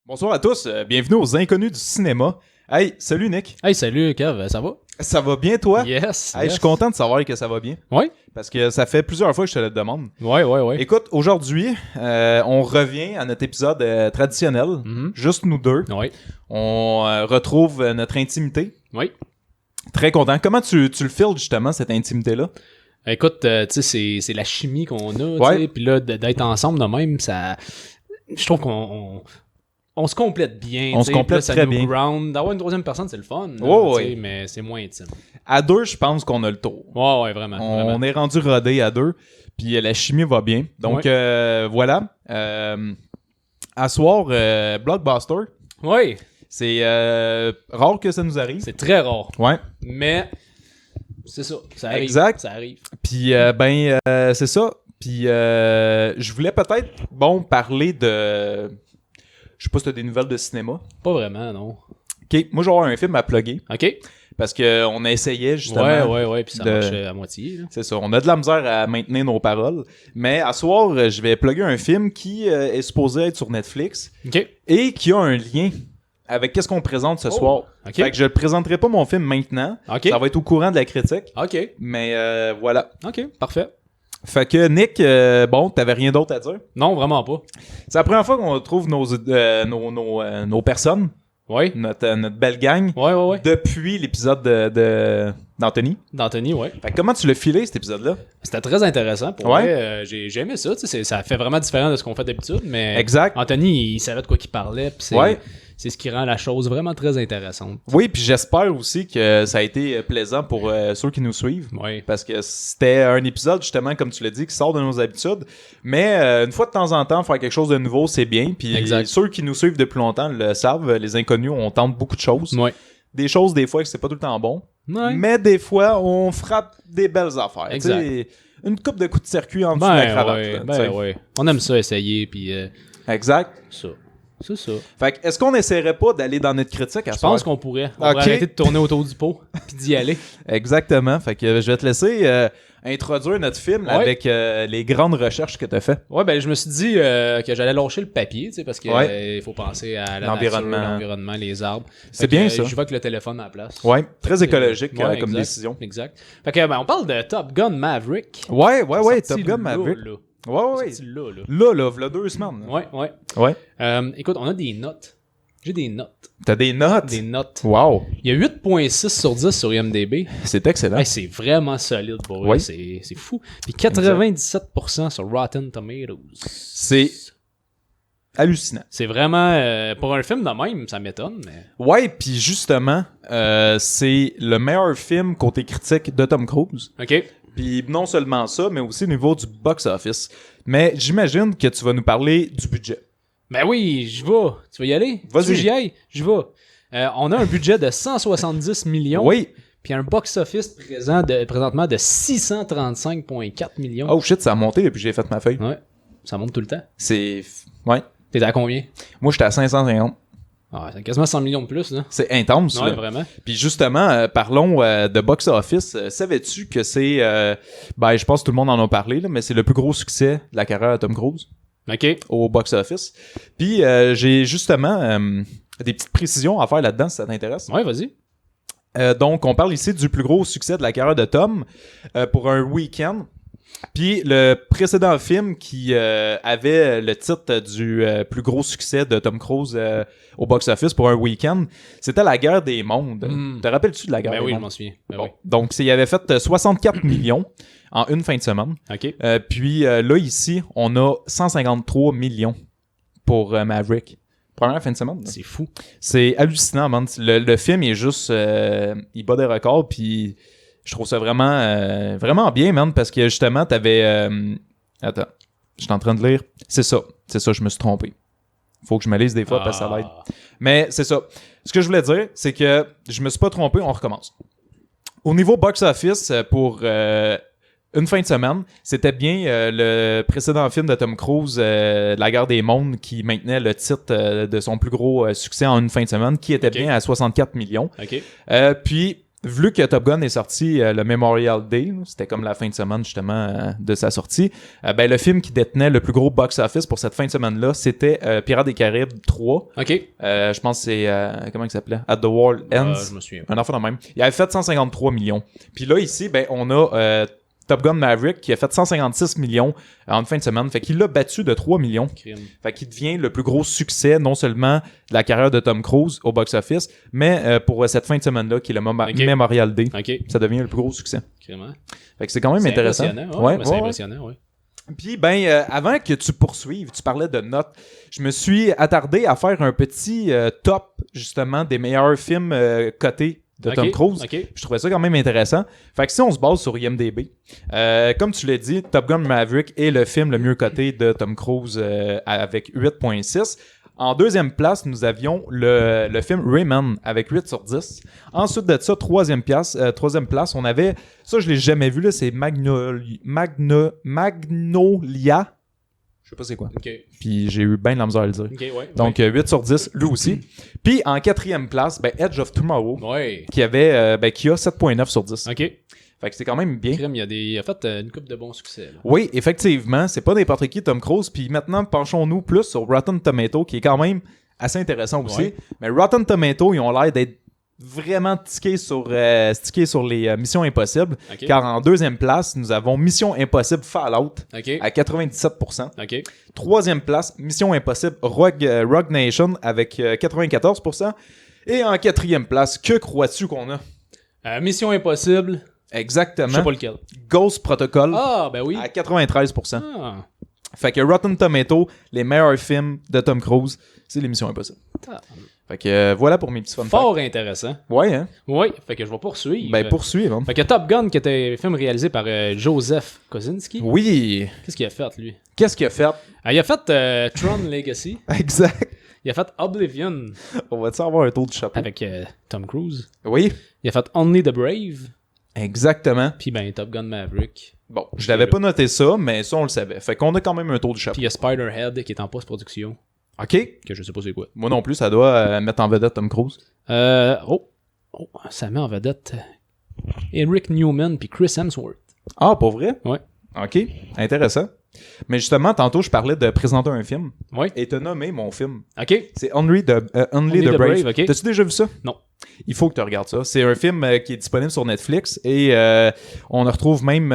Bonsoir à tous, bienvenue aux Inconnus du cinéma. Hey, salut Nick. Hey, salut Kev, ça va? Ça va bien toi? Yes. Hey, je suis content de savoir que ça va bien. Ouais? Parce que ça fait plusieurs fois que je te le demande. Ouais. Écoute, aujourd'hui, on revient à notre épisode traditionnel, juste nous deux. Ouais. On retrouve notre intimité. Oui. Très content. Comment tu le files justement, cette intimité-là? Écoute, tu sais, c'est la chimie qu'on a, Ouais. tu sais, puis là, d'être ensemble de même, ça... Je trouve qu'on se complète bien. On se complète ça très nous bien. ground. D'avoir une troisième personne, c'est le fun. Là, Ouais. tu sais, mais c'est moins intime. À deux, je pense qu'on a le tour. Ouais, vraiment. On est rendu rodé à deux, puis la chimie va bien. Donc voilà. À soir, Blockbuster. Ouais. C'est rare que ça nous arrive. C'est très rare. Ouais. Mais c'est ça. Ça arrive. Exact. Ça arrive. Puis c'est ça. Puis je voulais peut-être parler de, je sais pas si t'as des nouvelles de cinéma. Pas vraiment, non. Ok, moi j'ai un film à plugger OK. parce que on essayait justement. Ouais. Puis ça marche à moitié. Là. C'est ça. On a de la misère à maintenir nos paroles. Mais à soir, je vais plugger un film qui est supposé être sur Netflix OK. et qui a un lien avec qu'est-ce qu'on présente ce soir. OK. Fait que je ne présenterai pas mon film maintenant. OK. Ça va être au courant de la critique. OK. Mais voilà. OK. Parfait. Fait que Nick, t'avais rien d'autre à dire? Non, vraiment pas. C'est la première fois qu'on retrouve nos personnes, Ouais. notre belle gang, Ouais. depuis l'épisode d'Anthony. D'Anthony, ouais. Fait que comment tu l'as filé, cet épisode-là? C'était très intéressant. Pour Ouais. vrai, j'ai aimé ça. Tu sais, ça fait vraiment différent de ce qu'on fait d'habitude. Mais Exact. Anthony, il savait de quoi il parlait. Puis c'est ce qui rend la chose vraiment très intéressante. Oui, puis j'espère aussi que ça a été plaisant pour ceux qui nous suivent. Ouais. Parce que c'était un épisode, justement, comme tu l'as dit, qui sort de nos habitudes. Mais une fois de temps en temps, faire quelque chose de nouveau, c'est bien. Puis Exact. ceux qui nous suivent depuis longtemps le savent, les inconnus, on tente beaucoup de choses. Ouais. Des choses, des fois, que c'est pas tout le temps bon. Ouais. Mais des fois, on frappe des belles affaires. Exact. T'sais, une coupe de coups de circuit en dessous de la cravate. là, t'sais. ouais. On aime ça essayer. Puis Exact. ça. C'est ça. Fait que, est-ce qu'on essaierait pas d'aller dans notre critique à Je soir? pense qu'on pourrait. On Ok. pourrait arrêter de tourner autour du pot. Puis d'y aller. Exactement. Fait que je vais te laisser introduire notre film Ouais. avec les grandes recherches que tu as fait. Ouais, ben je me suis dit que j'allais lâcher le papier, tu sais, parce que il faut penser à L'environnement. l'environnement, les arbres. C'est Fait que, bien ça. Je vais avec le téléphone à la place. Ouais, très écologique Ouais, comme exact, décision. Exact. Fait que on parle de Top Gun Maverick. Ouais, Sorti Top Gun là, Maverick. là. Ouais. Sorti là. Là, v'là 2 semaines. Ouais. Ouais. Écoute, on a des notes. J'ai des notes. T'as des notes? Des notes. Wow. Il y a 8.6 sur 10 sur IMDb. C'est excellent. Hey, c'est vraiment solide pour eux. Oui. C'est fou. Puis 97% sur Rotten Tomatoes. C'est hallucinant. C'est vraiment... pour un film de même, ça m'étonne, mais... Ouais, puis justement, c'est le meilleur film côté critique de Tom Cruise. OK. Puis non seulement ça, mais aussi au niveau du box-office. Mais j'imagine que tu vas nous parler du budget. Ben oui, je vais. Tu veux y aller? Vas-y. Tu veux que j'y aille? Je vais. On a un budget de 170 millions. Oui. Puis un box-office présentement de 635,4 millions. Oh shit, ça a monté depuis que j'ai fait ma feuille. Ouais. Ça monte tout le temps. Ouais. T'es à combien? Moi, j'étais à 550. Ah, c'est quasiment 100 millions de plus, là. C'est intense, Ouais, là. vraiment. Puis justement, parlons de box-office. Savais-tu que c'est... je pense que tout le monde en a parlé, là, mais c'est le plus gros succès de la carrière de Tom Cruise OK. au box-office. Puis j'ai justement des petites précisions à faire là-dedans, si ça t'intéresse. Ouais, vas-y. Donc, on parle ici du plus gros succès de la carrière de Tom pour un week-end. Puis le précédent film qui avait le titre du plus gros succès de Tom Cruise au box-office pour un week-end, c'était La Guerre des Mondes. Te rappelles-tu de La Guerre Ben des oui, je Mondes? m'en souviens. Ben Bon. oui. Donc, il avait fait 64 millions en une fin de semaine. OK. Puis là, ici, on a 153 millions pour Maverick. Première fin de semaine. là. C'est fou. C'est hallucinant, man. Le film, il est juste... il bat des records, puis je trouve ça vraiment, vraiment bien, man, parce que justement, t'avais... Attends, je suis en train de lire. C'est ça, je me suis trompé. Faut que je me lise des fois, parce que ça l'aide. Mais c'est ça. Ce que je voulais dire, c'est que je me suis pas trompé, on recommence. Au niveau box-office, pour une fin de semaine, c'était bien le précédent film de Tom Cruise, La Guerre des Mondes, qui maintenait le titre de son plus gros succès en une fin de semaine, qui était Ok. bien à 64 millions. OK. Puis, vu que Top Gun est sorti le Memorial Day, c'était comme la fin de semaine justement de sa sortie, ben le film qui détenait le plus gros box-office pour cette fin de semaine-là, c'était Pirates des Caraïbes 3. OK. Je pense que c'est... comment il s'appelait? At the World Ends. Je me souviens. Un enfant de même. Il avait fait 153 millions. Puis là, ici, ben on a Top Gun Maverick qui a fait 156 millions en fin de semaine. Fait qu'il l'a battu de 3 millions. Crime. Fait qu'il devient le plus gros succès, non seulement de la carrière de Tom Cruise au box-office, mais pour cette fin de semaine-là, qui est le Memorial Day. OK. Ça devient le plus gros succès. Crime. Fait que c'est quand même intéressant. C'est impressionnant, ouais. Puis, avant que tu poursuives, tu parlais de notes. Je me suis attardé à faire un petit top, justement, des meilleurs films cotés de Tom Cruise. Okay. Je trouvais ça quand même intéressant. Fait que si on se base sur IMDb, comme tu l'as dit, Top Gun Maverick est le film le mieux coté de Tom Cruise avec 8.6. En deuxième place, nous avions le film Rayman avec 8 sur 10. Ensuite de ça, troisième place, on avait... Ça, je l'ai jamais vu, là, c'est Magnolia. Je sais pas c'est quoi. Okay. Puis j'ai eu bien de la misère à le dire. Okay, ouais, Donc 8 sur 10, lui aussi. Puis en quatrième place, Edge of Tomorrow, qui a 7.9 sur 10. OK. Fait que c'est quand même bien. Crème, il a fait une couple de bons succès. Là. Oui, effectivement. C'est pas n'importe qui, Tom Cruise. Puis maintenant, penchons-nous plus sur Rotten Tomato, qui est quand même assez intéressant aussi. Ouais. Mais Rotten Tomato, ils ont l'air d'être vraiment stickés sur les Missions Impossibles. Okay. Car en deuxième place, nous avons Mission Impossible Fallout à 97%. Okay. Troisième place, Mission Impossible Rogue Nation avec 94%. Et en quatrième place, que crois-tu qu'on a? Mission Impossible. Exactement. Je sais pas lequel. Ghost Protocol. Ah, ben oui. À 93%. Ah. Fait que Rotten Tomato, les meilleurs films de Tom Cruise, c'est les Missions Impossibles. Ah. Fait que voilà pour mes petits fun facts. Fort intéressant. Ouais, hein? Oui, fait que je vais poursuivre. Poursuivre. Hein? Fait que Top Gun, qui était un film réalisé par Joseph Kosinski. Oui. Qu'est-ce qu'il a fait, lui? Qu'est-ce qu'il a fait? Il a fait Tron Legacy. Exact. Il a fait Oblivion. On va-tu avoir un tour du chapeau? Avec Tom Cruise. Oui. Il a fait Only the Brave. Exactement. Puis Top Gun Maverick. Bon, je l'avais pas noté ça, mais ça on le savait. Fait qu'on a quand même un tour du chapeau. Puis il y a Spider-Head qui est en post-production. OK. Que je sais pas c'est quoi. Moi non plus, ça doit mettre en vedette Tom Cruise. Ça met en vedette Eric Newman puis Chris Hemsworth. Ah, pour vrai? Ouais. OK. Intéressant. Mais justement, tantôt, je parlais de présenter un film. Ouais. Et t'as nommé mon film. OK. C'est Only the Brave. Okay. T'as-tu déjà vu ça? Non. Il faut que tu regardes ça. C'est un film qui est disponible sur Netflix et on retrouve même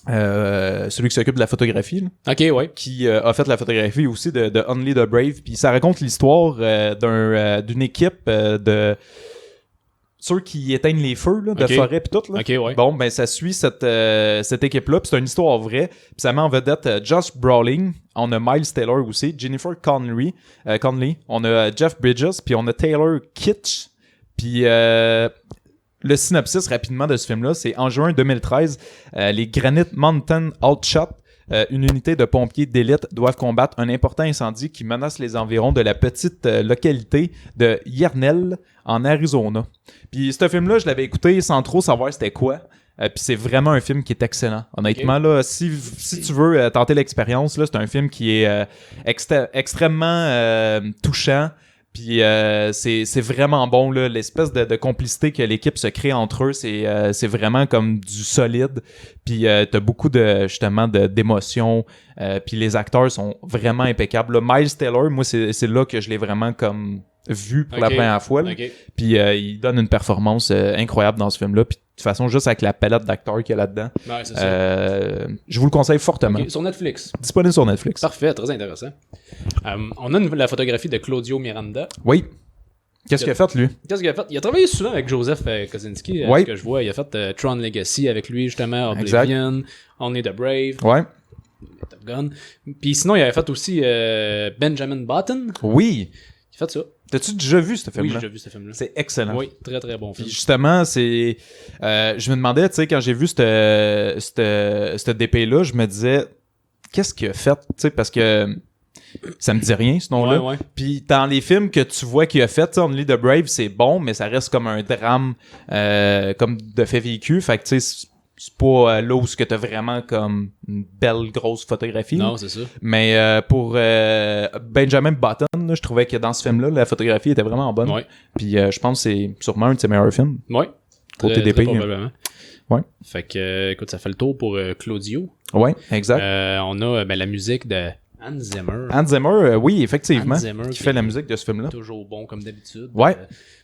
celui qui s'occupe de la photographie. Là, OK, ouais. qui a fait la photographie aussi de Only the Brave. Puis ça raconte l'histoire d'une équipe de ceux qui éteignent les feux là, de forêt pis tout. Là. OK, ouais. Bon, ça suit cette équipe-là. Puis c'est une histoire vraie. Puis ça met en vedette Josh Brolin. On a Miles Taylor aussi. Jennifer Connelly. On a Jeff Bridges. Puis on a Taylor Kitsch. Puis le synopsis rapidement de ce film-là, c'est en juin 2013, les Granite Mountain Outshot, une unité de pompiers d'élite, doivent combattre un important incendie qui menace les environs de la petite localité de Yarnell, en Arizona. Puis ce film-là, je l'avais écouté sans trop savoir c'était quoi. Puis c'est vraiment un film qui est excellent. Honnêtement, là, si tu veux tenter l'expérience, là, c'est un film qui est extrêmement touchant. Puis c'est vraiment bon, là, l'espèce de complicité que l'équipe se crée entre eux, c'est vraiment comme du solide. Puis t'as beaucoup d'émotions. Puis les acteurs sont vraiment impeccables. Là, Miles Taylor, moi c'est là que je l'ai vraiment comme vu pour la première fois. Puis il donne une performance incroyable dans ce film-là. Puis de toute façon, juste avec la palette d'acteurs qu'il y a là-dedans, ouais, c'est ça. je vous le conseille fortement. Sur Netflix. Disponible sur Netflix. Parfait, très intéressant. On a la photographie de Claudio Miranda. Oui. Qu'est-ce qu'il a fait, lui? Qu'est-ce qu'il a fait? Il a travaillé souvent avec Joseph Kosinski, ce que je vois. Il a fait Tron Legacy avec lui, justement, Oblivion, Only the Brave, ouais. Top Gun. Puis sinon, il avait fait aussi Benjamin Button. Oui. Il a fait ça. T'as-tu déjà vu ce film-là? Oui, j'ai déjà vu ce film-là. C'est excellent. Oui, très très bon film. Puis justement, c'est... je me demandais, tu sais, quand j'ai vu cette DP-là, je me disais, qu'est-ce qu'il a fait? Tu sais, parce que ça me dit rien, ce nom-là. Ouais. Puis dans les films que tu vois qu'il a fait, Only the Brave, c'est bon, mais ça reste comme un drame comme de fait vécu. Fait que tu sais, c'est pas là où ce que t'as vraiment comme une belle grosse photographie. Non, c'est ça. Mais pour Benjamin Button, là, je trouvais que dans ce film-là, la photographie était vraiment bonne. Ouais. Puis je pense que c'est sûrement un de ses meilleurs films. Ouais. Côté DP. Probablement. Ouais. Fait que, écoute, ça fait le tour pour Claudio. Ouais, exact. On a la musique de Hans Zimmer. Hans Zimmer, oui, effectivement. Hans Zimmer qui fait la musique de ce film-là. Toujours bon comme d'habitude. Ouais.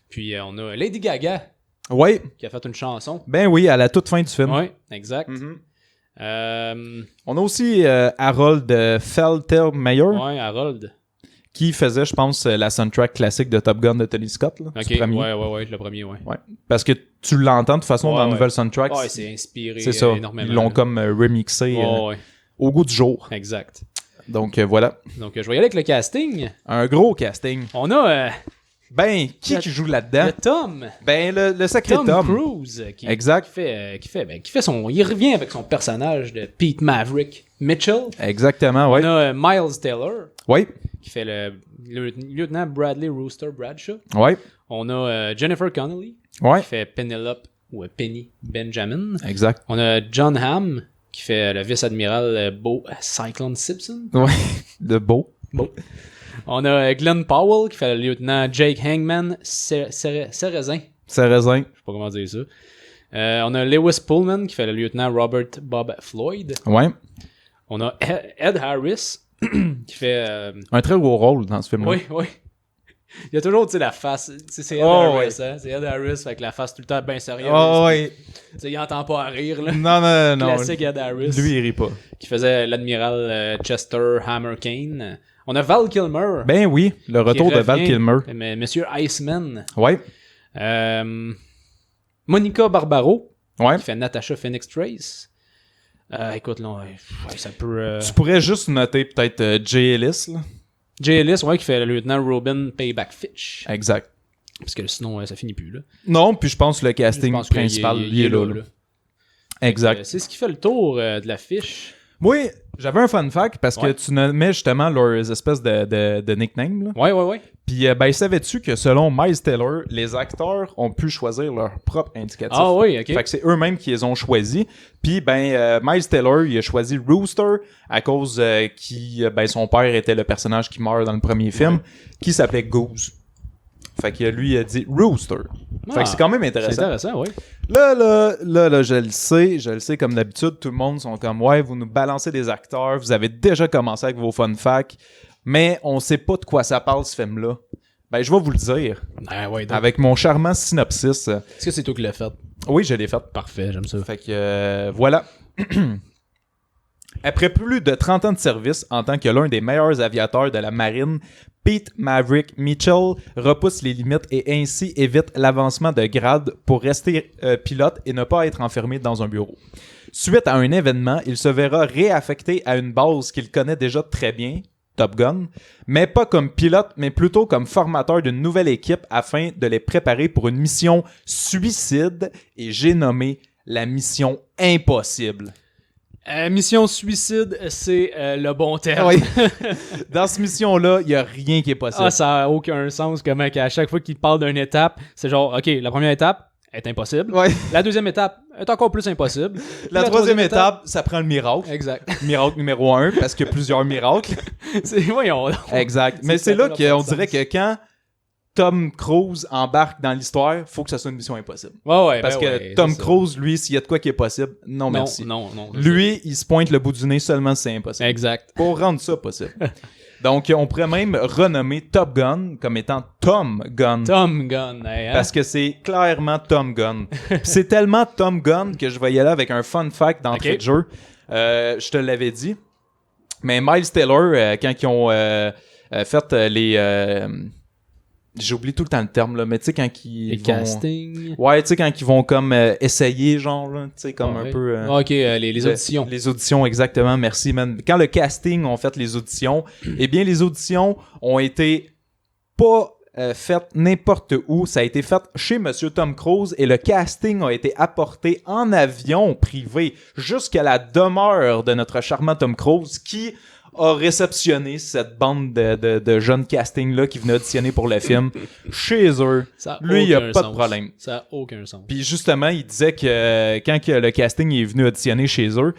Puis on a Lady Gaga. Ouais. Qui a fait une chanson. Ben oui, à la toute fin du film. Ouais, exact. On a aussi Harold Faltermeyer. Ouais, Harold. Qui faisait, je pense, la soundtrack classique de Top Gun de Tony Scott. Là, ok, du premier. ouais, le premier, ouais. Parce que tu l'entends de toute façon dans la nouvelle soundtrack. Ouais, c'est inspiré c'est ça. énormément. Ils l'ont comme remixé au goût du jour. Exact. Donc voilà. Donc je vais y aller avec le casting. Un gros casting. On a... qui joue là-dedans? Le Tom. Ben, le sacré Tom. Cruise. Exact. Qui fait son... Il revient avec son personnage de Pete Maverick Mitchell. Exactement, ouais. On a Miles Taylor. Oui. Qui fait le lieutenant Bradley Rooster Bradshaw. Ouais. On a Jennifer Connelly. Ouais. Qui fait Penelope ou Penny Benjamin. Exact. On a John Hamm. Qui fait le vice-admiral Beau Cyclone Simpson. Ouais. De Beau. On a Glenn Powell qui fait le lieutenant Jake Hangman Cérezin. Cérezin. Je sais pas comment dire ça. On a Lewis Pullman qui fait le lieutenant Robert Bob Floyd. Ouais. On a Ed Harris qui fait... un très gros rôle dans ce film-là. Oui. Il y a toujours, tu sais, la face... C'est Ed Harris, hein? C'est Ed Harris avec la face tout le temps bien sérieuse. Oh, oui. Tu sais, il entend pas à rire, là. Non. Classique Ed Harris. Lui, il rit pas. Qui faisait l'admiral Chester Hammer Kane. On a Val Kilmer. Ben oui, le retour de Val Kilmer. Mais Monsieur Iceman. Ouais. Monica Barbaro. Ouais. Qui fait Natasha Phoenix Trace. Écoute, là, ça peut... Tu pourrais juste noter peut-être Jay Ellis, là. Jay Ellis, ouais, qui fait le lieutenant Robin Payback Fitch. Exact. Parce que sinon, ça finit plus, là. Non, puis je pense que le casting principal, il est là. Exact. C'est ce qui fait le tour de la fiche. Oui, j'avais un fun fact parce que tu nommais justement leurs espèces de nicknames. Là. Ouais. Puis, savais-tu que selon Miles Taylor, les acteurs ont pu choisir leur propre indicatif? Ah oui, ok. Fait que c'est eux-mêmes qui les ont choisis. Puis, Miles Taylor, il a choisi Rooster à cause son père était le personnage qui meurt dans le premier film, qui s'appelait Goose. Fait que lui, il a dit Rooster. Fait que c'est quand même intéressant. C'est intéressant, oui. Là, je le sais, comme d'habitude, tout le monde sont comme, ouais, vous nous balancez des acteurs, vous avez déjà commencé avec vos fun facts, mais on sait pas de quoi ça parle, ce film-là. Ben, je vais vous le dire. Ah ouais, donc. Avec mon charmant synopsis. Est-ce que c'est toi qui l'as fait? Oui, je l'ai fait. Parfait, j'aime ça. Fait que, voilà. Après plus de 30 ans de service en tant que l'un des meilleurs aviateurs de la marine, Pete Maverick Mitchell repousse les limites et ainsi évite l'avancement de grade pour rester pilote et ne pas être enfermé dans un bureau. Suite à un événement, il se verra réaffecté à une base qu'il connaît déjà très bien, Top Gun, mais pas comme pilote, mais plutôt comme formateur d'une nouvelle équipe afin de les préparer pour une mission suicide et j'ai nommé la mission impossible. Mission suicide, c'est le bon terme. Oui. Dans cette mission-là, il n'y a rien qui est possible. Ça n'a aucun sens comment à chaque fois qu'il parle d'une étape, c'est genre, OK, la première étape est impossible. Ouais. La deuxième étape est encore plus impossible. La troisième étape, ça prend le miracle. Exact. Miracle numéro 1, parce qu'il y a plusieurs miracles. Voyons. Exact. Mais c'est là qu'on dirait que quand Tom Cruise embarque dans l'histoire, faut que ça soit une mission impossible. Ouais, parce que Tom Cruise, lui, s'il y a de quoi qui est possible, non merci. Non. Lui, il se pointe le bout du nez seulement si c'est impossible. Exact. Pour rendre ça possible. Donc, on pourrait même renommer Top Gun comme étant Tom Gun. Tom Gun, hein? Parce que c'est clairement Tom Gun. C'est tellement Tom Gun que je vais y aller avec un fun fact d'entrée de jeu. Je te l'avais dit. Mais Miles Taylor, quand ils ont fait les... j'ai oublié tout le temps le terme, là, mais tu sais, quand ils les castings. Ouais, tu sais, quand ils vont comme essayer, genre, tu sais, comme un peu... OK, les auditions. Les auditions, exactement, merci, man. Quand le casting ont fait les auditions, eh bien, les auditions ont été pas faites n'importe où. Ça a été fait chez Monsieur Tom Cruise et le casting a été apporté en avion privé jusqu'à la demeure de notre charmant Tom Cruise qui a réceptionné cette bande de jeunes casting-là qui venaient auditionner pour le film chez eux. Lui, il n'y a pas de problème. Ça n'a aucun sens. Puis justement, il disait que quand que le casting est venu auditionner chez eux,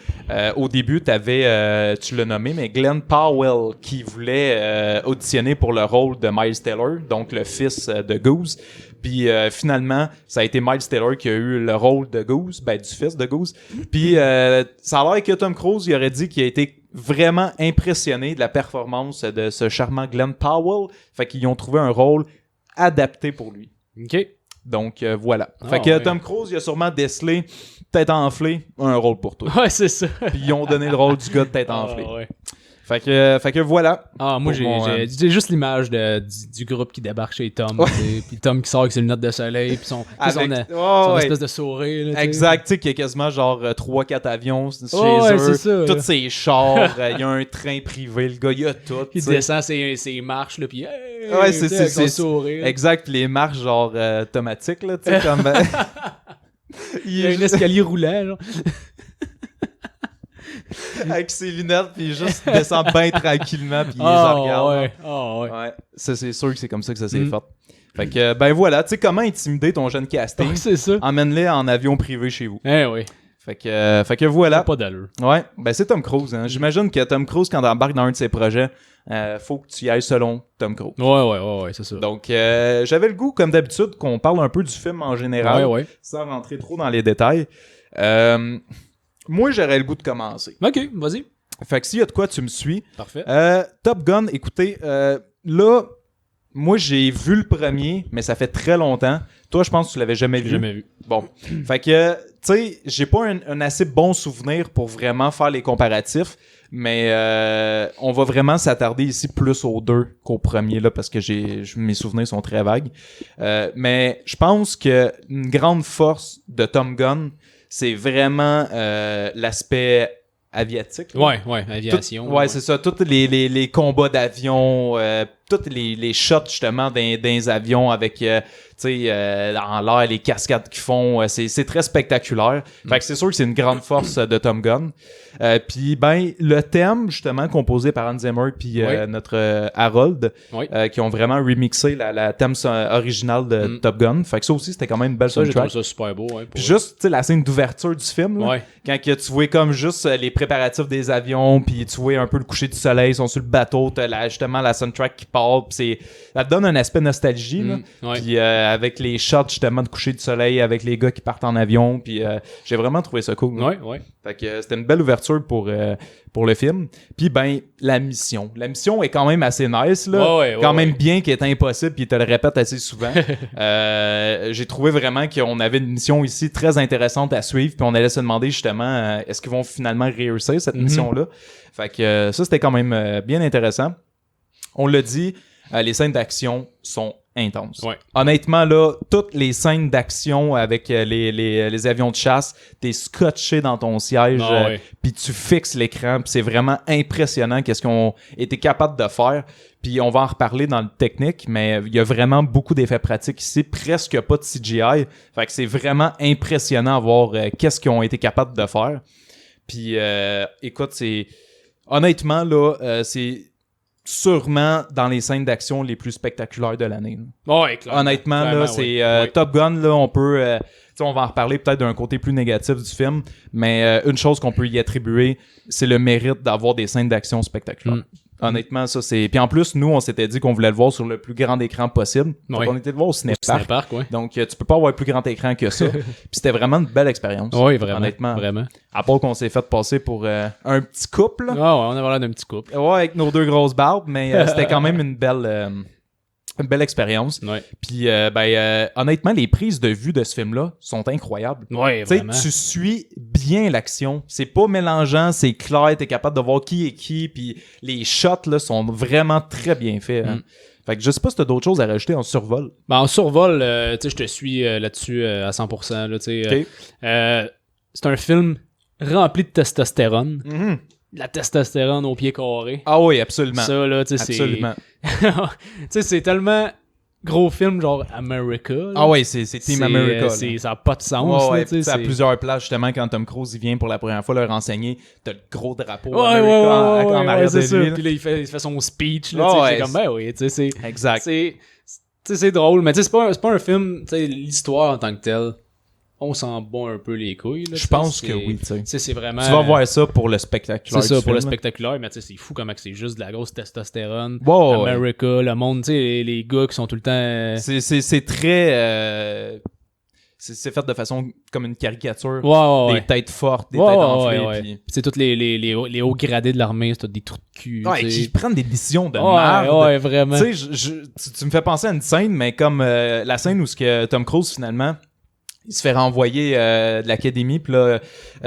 au début, t'avais, tu l'as nommé, mais Glenn Powell qui voulait auditionner pour le rôle de Miles Teller, donc le fils de Goose. Puis finalement, ça a été Miles Teller qui a eu le rôle de Goose, du fils de Goose. Puis ça a l'air que Tom Cruise, il aurait dit qu'il a été vraiment impressionné de la performance de ce charmant Glenn Powell. Fait qu'ils ont trouvé un rôle adapté pour lui. OK. Donc voilà. Fait que Tom Cruise, il a sûrement décelé tête enflée, un rôle pour toi. Ouais, c'est ça. Puis ils ont donné le rôle du gars de tête enflée. Ouais. Fait que voilà. Ah, moi, j'ai juste l'image du groupe qui débarque chez Tom. Puis Tom qui sort avec ses lunettes de soleil. Puis son espèce de sourire. Là, exact. Tu sais, qu'il y a quasiment genre 3-4 avions chez eux. C'est ça, tous ses chars. Il y a un train privé. Le gars, il a tout. Il descend ses marches. Là, puis c'est son sourire. Exact. Les marches genre automatiques. Là, tu sais, comme... il y a un escalier roulant. Genre. Avec ses lunettes, puis juste descend bien tranquillement, puis il les regarde. Ouais. Ça, c'est sûr que c'est comme ça que ça s'est fait. Fait que, voilà, tu sais comment intimider ton jeune casting. C'est ça. Emmène-les en avion privé chez vous. Oui. Fait que voilà. Pas d'allure. Ouais, c'est Tom Cruise. Hein. J'imagine que Tom Cruise, quand il embarque dans un de ses projets, faut que tu y ailles selon Tom Cruise. Ouais, c'est ça. Donc, j'avais le goût, comme d'habitude, qu'on parle un peu du film en général, sans rentrer trop dans les détails. Moi, j'aurais le goût de commencer. OK, vas-y. Fait que s'il y a de quoi, tu me suis. Parfait. Top Gun, écoutez, là, moi, j'ai vu le premier, mais ça fait très longtemps. Toi, je pense que tu l'avais jamais vu. Jamais vu. Bon. Fait que, tu sais, j'ai pas un assez bon souvenir pour vraiment faire les comparatifs, mais on va vraiment s'attarder ici plus aux deux qu'au premier, là, parce que mes souvenirs sont très vagues. Mais je pense que une grande force de Top Gun, c'est vraiment l'aspect aviatique. Ouais, aviation. C'est ça. Tous les combats d'avion, tous les shots, justement, dans les avions avec, en l'air, les cascades qu'ils font. C'est très spectaculaire. Fait que c'est sûr que c'est une grande force de Top Gun. Puis, le thème, justement, composé par Hans Zimmer puis notre Harold, qui ont vraiment remixé la thème originale de Top Gun. Fait que ça aussi, c'était quand même une belle soundtrack. J'ai trouvé ça super beau. Puis juste, tu sais, la scène d'ouverture du film, là, quand que tu vois comme juste les préparatifs des avions, puis tu vois un peu le coucher du soleil, ils sont sur le bateau, t'as justement la soundtrack qui part, puis ça te donne un aspect nostalgie, là. Puis avec les shots, justement, de coucher du soleil, avec les gars qui partent en avion, puis j'ai vraiment trouvé ça cool. Fait que c'était une belle ouverture pour le film. Puis la mission. La mission est quand même assez nice, là. Quand même bien qu'elle est impossible, puis il te le répète assez souvent. J'ai trouvé vraiment qu'on avait une mission ici très intéressante à suivre, puis on allait se demander justement est-ce qu'ils vont finalement réussir cette mission-là. Fait que ça, c'était quand même bien intéressant. On l'a dit, les scènes d'action sont intenses. Honnêtement, là, toutes les scènes d'action avec les avions de chasse, t'es scotché dans ton siège, puis tu fixes l'écran, puis c'est vraiment impressionnant qu'est-ce qu'ils ont été capables de faire. Puis on va en reparler dans le technique, mais il y a vraiment beaucoup d'effets pratiques ici, presque pas de CGI. Fait que c'est vraiment impressionnant à voir qu'est-ce qu'ils ont été capables de faire. Puis écoute, honnêtement, là, c'est sûrement dans les scènes d'action les plus spectaculaires de l'année. Honnêtement, là, c'est Top Gun, là, on peut... on va en reparler peut-être d'un côté plus négatif du film, mais une chose qu'on peut y attribuer, c'est le mérite d'avoir des scènes d'action spectaculaires. Honnêtement, ça c'est... Puis en plus, nous, on s'était dit qu'on voulait le voir sur le plus grand écran possible. Donc on était le voir au Cinépark. Donc tu peux pas avoir un plus grand écran que ça. Puis c'était vraiment une belle expérience. Oui, vraiment. Honnêtement. Vraiment. À part qu'on s'est fait passer pour un petit couple. On avait l'air d'un petit couple. Ouais, avec nos deux grosses barbes, mais c'était quand même une belle expérience. Puis honnêtement, les prises de vue de ce film-là sont incroyables. Vraiment. Tu suis bien l'action. C'est pas mélangeant, c'est clair, t'es capable de voir qui est qui, puis les shots là sont vraiment très bien faits. Hein. Fait que je sais pas si t'as d'autres choses à rajouter en survol. En survol, je te suis là-dessus à 100%. Là, c'est un film rempli de testostérone. La testostérone au pied carré. Ah oui, absolument. Ça, là, absolument. C'est tellement gros film genre America. Là. Ah ouais, c'est Team America. Ça n'a pas de sens. Ouais, là, c'est à plusieurs places, justement, quand Tom Cruise il vient pour la première fois leur enseigner, t'as le gros drapeau en arrière de lui. Puis là, il fait son speech. Là, c'est comme, ben oui, tu sais, c'est... Exact. C'est drôle, mais tu sais, c'est pas un film, tu sais, l'histoire en tant que telle, on s'en bat un peu les couilles. Là, je pense que oui, tu sais. C'est vraiment... Tu vas voir ça pour le spectaculaire. C'est ça, pour le film, spectaculaire, mais tu sais, c'est fou comment c'est juste de la grosse testostérone. Wow, America, le monde, tu sais, les gars qui sont tout le temps... C'est très... C'est fait de façon comme une caricature. Des têtes fortes, des têtes enflées. Puis... C'est tous les hauts gradés de l'armée, c'est tous des trous de cul. Ouais, qui prennent des décisions de merde. Ouais, vraiment. Tu sais, tu me fais penser à une scène, mais comme la scène où Tom Cruise, finalement, il se fait renvoyer de l'académie, puis là,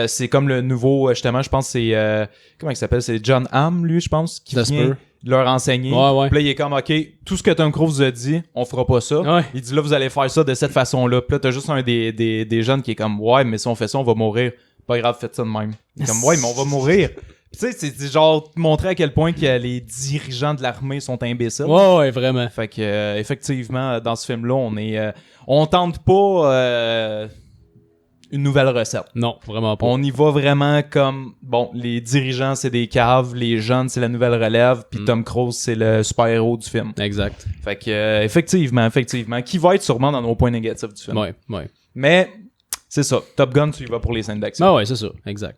c'est comme le nouveau, justement, je pense c'est... comment il s'appelle? C'est John Hamm, lui, je pense, qui vient leur enseigner. Ouais. Puis là, il est comme, OK, tout ce que Tom Cruise a dit, on fera pas ça. Ouais. Il dit, là, vous allez faire ça de cette façon-là. Puis là, t'as juste un des jeunes qui est comme, ouais, mais si on fait ça, on va mourir. Pas grave, faites ça de même. Il est comme, ouais, mais on va mourir. Tu sais, c'est genre montrer à quel point que les dirigeants de l'armée sont imbéciles. Ouais, vraiment. Fait que, effectivement, dans ce film-là, on tente pas une nouvelle recette. Non, vraiment pas. On y va vraiment comme, bon, les dirigeants, c'est des caves, les jeunes, c'est la nouvelle relève, puis Tom Cruise, c'est le super-héros du film. Exact. Fait que, effectivement, qui va être sûrement dans nos points négatifs du film. Ouais. Mais, c'est ça. Top Gun, tu y vas pour les scènes d'action. Ah ouais, c'est ça. Exact.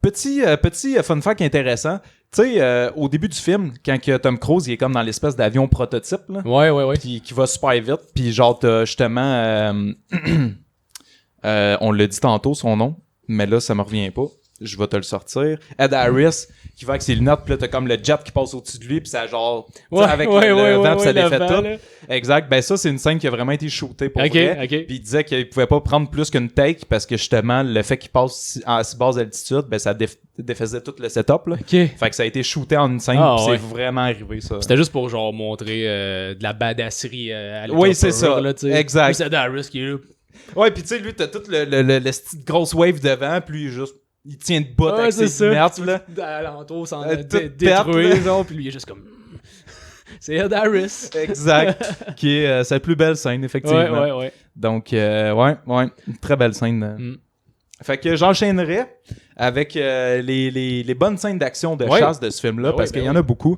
Petit fun fact intéressant. Tu sais, au début du film, quand que Tom Cruise il est comme dans l'espèce d'avion prototype, là, ouais. qui va super vite, puis genre t'as justement, on l'a dit tantôt son nom, mais là ça me revient pas. Je vais te le sortir. Ed Harris qui va avec ses lunettes, puis là t'as comme le jet qui passe au-dessus de lui, puis ça genre avec le vent, puis ça défait tout. Là. Exact. Ben ça c'est une scène qui a vraiment été shootée pour vrai. Puis il disait qu'il pouvait pas prendre plus qu'une take parce que justement le fait qu'il passe à si basse altitude, ben ça défaisait tout le setup là. Fait que ça a été shooté en une scène, puis c'est vraiment arrivé ça. C'était juste pour genre montrer de la badasserie à l'époque. Oui, c'est ça. Là, exact. C'est Ed Harris qui est là. Ouais, puis tu sais lui t'as toute le petite grosse wave devant, puis juste il tient debout avec ses lunettes, là. Alentour sans détruire, genre, puis lui, il est juste comme... C'est Ed Harris. Exact. Qui est sa plus belle scène, effectivement. Ouais. Donc, ouais. Une très belle scène. Fait que j'enchaînerai avec les bonnes scènes d'action de chasse de ce film-là, parce qu'il y en a beaucoup.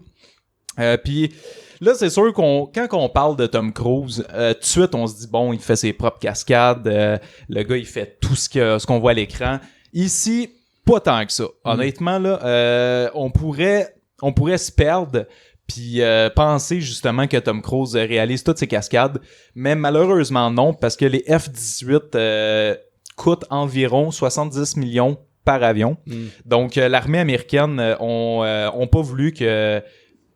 Puis... Là, c'est sûr quand on parle de Tom Cruise, tout de suite, on se dit, bon, il fait ses propres cascades, le gars, il fait tout ce qu'on voit à l'écran. Ici, pas tant que ça. Honnêtement, là, on pourrait se perdre puis penser justement que Tom Cruise réalise toutes ses cascades, mais malheureusement non, parce que les F-18 coûtent environ 70 millions par avion. Donc, l'armée américaine ont pas voulu que